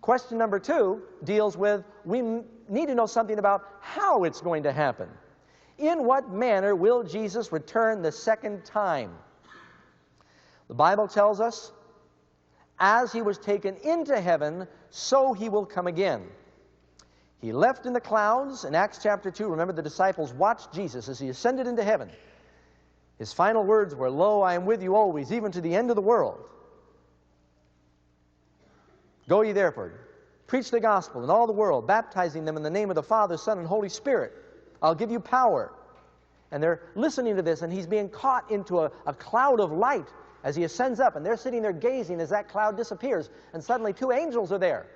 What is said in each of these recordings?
Question number 2 deals with, we need to know something about how it's going to happen. In what manner will Jesus return the second time? The Bible tells us, as he was taken into heaven, so he will come again. He left in the clouds in Acts chapter 2. Remember, the disciples watched Jesus as he ascended into heaven. His final words were, "Lo, I am with you always, even to the end of the world. Go ye therefore, preach the gospel in all the world, baptizing them in the name of the Father, Son, and Holy Spirit. I'll give you power." And they're listening to this, and he's being caught into a cloud of light as he ascends up, and they're sitting there gazing as that cloud disappears, and suddenly 2 angels are there.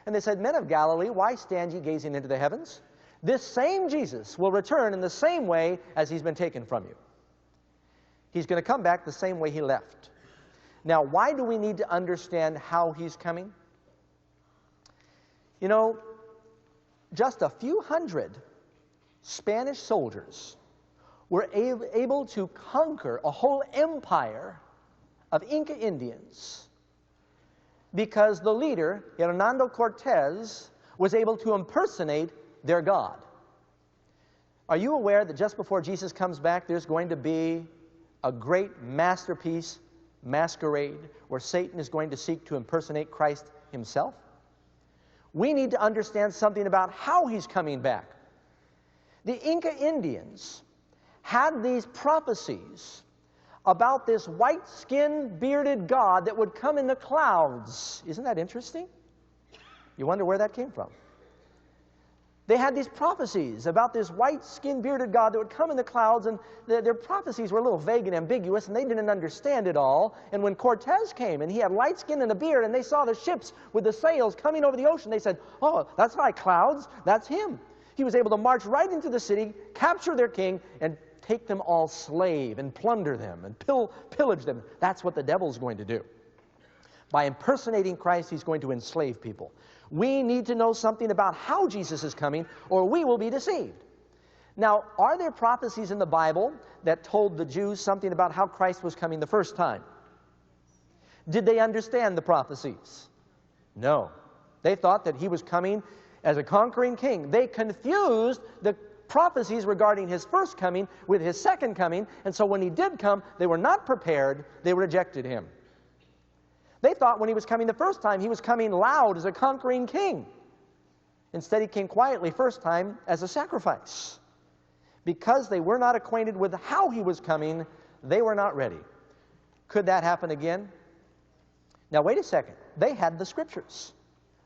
And they said, "Men of Galilee, why stand ye gazing into the heavens? This same Jesus will return in the same way as he's been taken from you." He's going to come back the same way he left. Now, why do we need to understand how he's coming? You know, just a few hundred Spanish soldiers were able to conquer a whole empire of Inca Indians because the leader, Hernando Cortez, was able to impersonate their God. Are you aware that just before Jesus comes back, there's going to be a great masterpiece masquerade where Satan is going to seek to impersonate Christ himself? We need to understand something about how he's coming back. The Inca Indians had these prophecies about this white-skinned, bearded God that would come in the clouds. Isn't that interesting? You wonder where that came from. They had these prophecies about this white-skinned, bearded God that would come in the clouds, and their prophecies were a little vague and ambiguous, and they didn't understand it all. And when Cortez came, and he had light skin and a beard, and they saw the ships with the sails coming over the ocean, they said, "Oh, that's like clouds, that's him." He was able to march right into the city, capture their king, and take them all slave, and plunder them, and pillage them. That's what the devil's going to do. By impersonating Christ, he's going to enslave people. We need to know something about how Jesus is coming, or we will be deceived. Now, are there prophecies in the Bible that told the Jews something about how Christ was coming the first time? Did they understand the prophecies? No. They thought that he was coming as a conquering king. They confused the prophecies regarding his first coming with his second coming, and so when he did come, they were not prepared. They rejected him. They thought when he was coming the first time, he was coming loud as a conquering king. Instead, he came quietly first time as a sacrifice. Because they were not acquainted with how he was coming, they were not ready. Could that happen again? Now, wait a second. They had the Scriptures.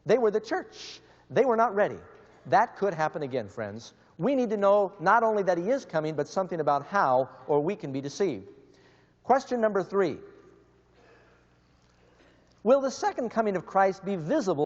They were the church. They were not ready. That could happen again, friends. We need to know not only that he is coming, but something about how, or we can be deceived. Question number 3. Will the second coming of Christ be visible